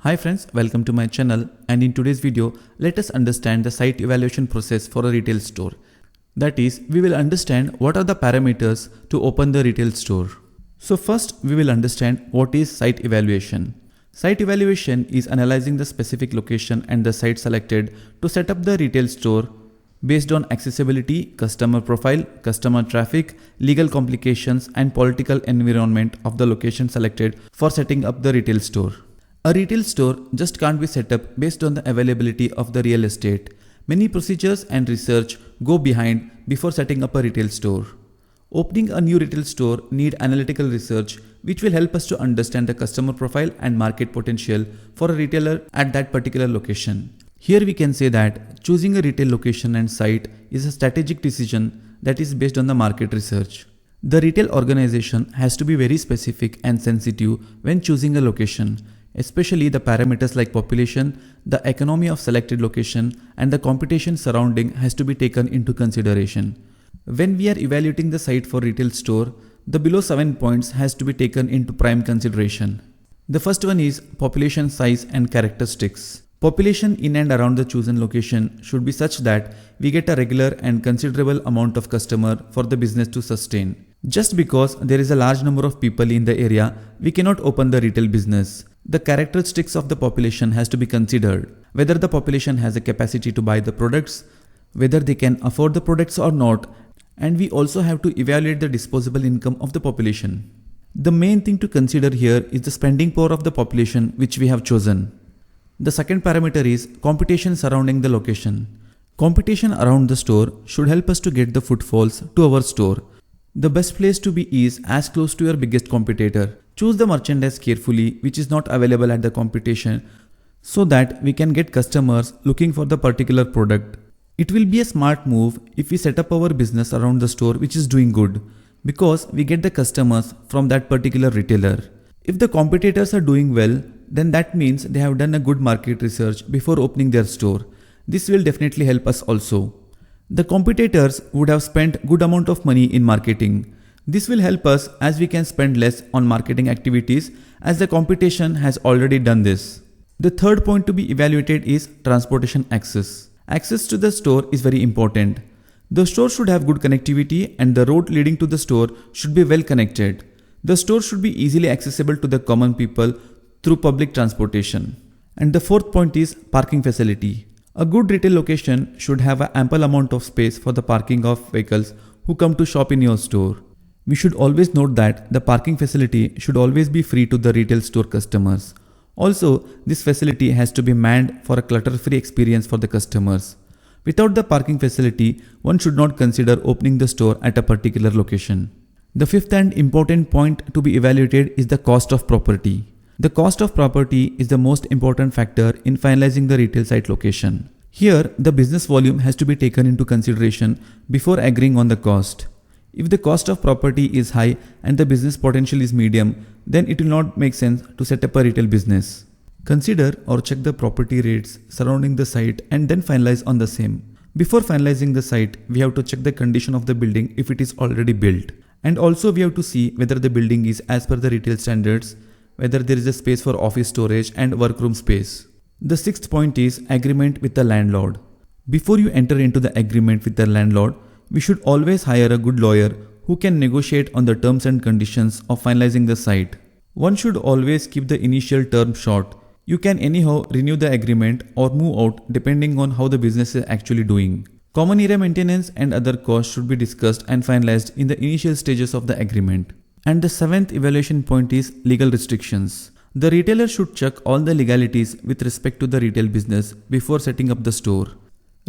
Hi friends, welcome to my channel, and in today's video, let us understand the site evaluation process for a retail store. That is, we will understand what are the parameters to open the retail store. So first, we will understand what is site evaluation. Site evaluation is analyzing the specific location and the site selected to set up the retail store based on accessibility, customer profile, customer traffic, legal complications, and political environment of the location selected for setting up the retail store. A retail store just can't be set up based on the availability of the real estate. Many procedures and research go behind before setting up a retail store. Opening a new retail store need analytical research which will help us to understand the customer profile and market potential for a retailer at that particular location. Here we can say that choosing a retail location and site is a strategic decision that is based on the market research. The retail organization has to be very specific and sensitive when choosing a location. Especially the parameters like population, the economy of selected location, and the competition surrounding has to be taken into consideration. When we are evaluating the site for retail store, the below 7 points has to be taken into prime consideration. The first one is population size and characteristics. Population in and around the chosen location should be such that we get a regular and considerable amount of customer for the business to sustain. Just because there is a large number of people in the area, we cannot open the retail business. The characteristics of the population has to be considered, whether the population has a capacity to buy the products, whether they can afford the products or not, and we also have to evaluate the disposable income of the population. The main thing to consider here is the spending power of the population which we have chosen. The second parameter is competition surrounding the location. Competition around the store should help us to get the footfalls to our store. The best place to be is as close to your biggest competitor. Choose the merchandise carefully which is not available at the competition so that we can get customers looking for the particular product. It will be a smart move if we set up our business around the store which is doing good because we get the customers from that particular retailer. If the competitors are doing well, then that means they have done a good market research before opening their store. This will definitely help us also. The competitors would have spent good amount of money in marketing. This will help us as we can spend less on marketing activities as the competition has already done this. The third point to be evaluated is transportation access. Access to the store is very important. The store should have good connectivity and the road leading to the store should be well connected. The store should be easily accessible to the common people through public transportation. And the fourth point is parking facility. A good retail location should have an ample amount of space for the parking of vehicles who come to shop in your store. We should always note that the parking facility should always be free to the retail store customers. Also, this facility has to be manned for a clutter-free experience for the customers. Without the parking facility, one should not consider opening the store at a particular location. The fifth and important point to be evaluated is the cost of property. The cost of property is the most important factor in finalizing the retail site location. Here, the business volume has to be taken into consideration before agreeing on the cost. If the cost of property is high and the business potential is medium, then it will not make sense to set up a retail business. Consider or check the property rates surrounding the site and then finalize on the same. Before finalizing the site, we have to check the condition of the building if it is already built. And also we have to see whether the building is as per the retail standards, whether there is a space for office storage and workroom space. The sixth point is agreement with the landlord. Before you enter into the agreement with the landlord, we should always hire a good lawyer who can negotiate on the terms and conditions of finalizing the site. One should always keep the initial term short. You can anyhow renew the agreement or move out depending on how the business is actually doing. Common area maintenance and other costs should be discussed and finalized in the initial stages of the agreement. And the seventh evaluation point is legal restrictions. The retailer should check all the legalities with respect to the retail business before setting up the store.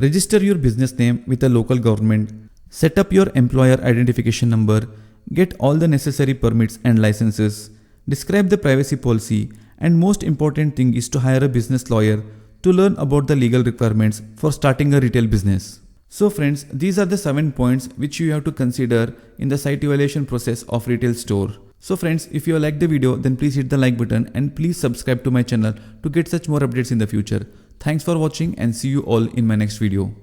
Register your business name with a local government. Set up your employer identification number, get all the necessary permits and licenses, describe the privacy policy, and most important thing is to hire a business lawyer to learn about the legal requirements for starting a retail business. So friends, these are the 7 points which you have to consider in the site evaluation process of retail store. So friends, if you like the video, then please hit the like button and please subscribe to my channel to get such more updates in the future. Thanks for watching and see you all in my next video.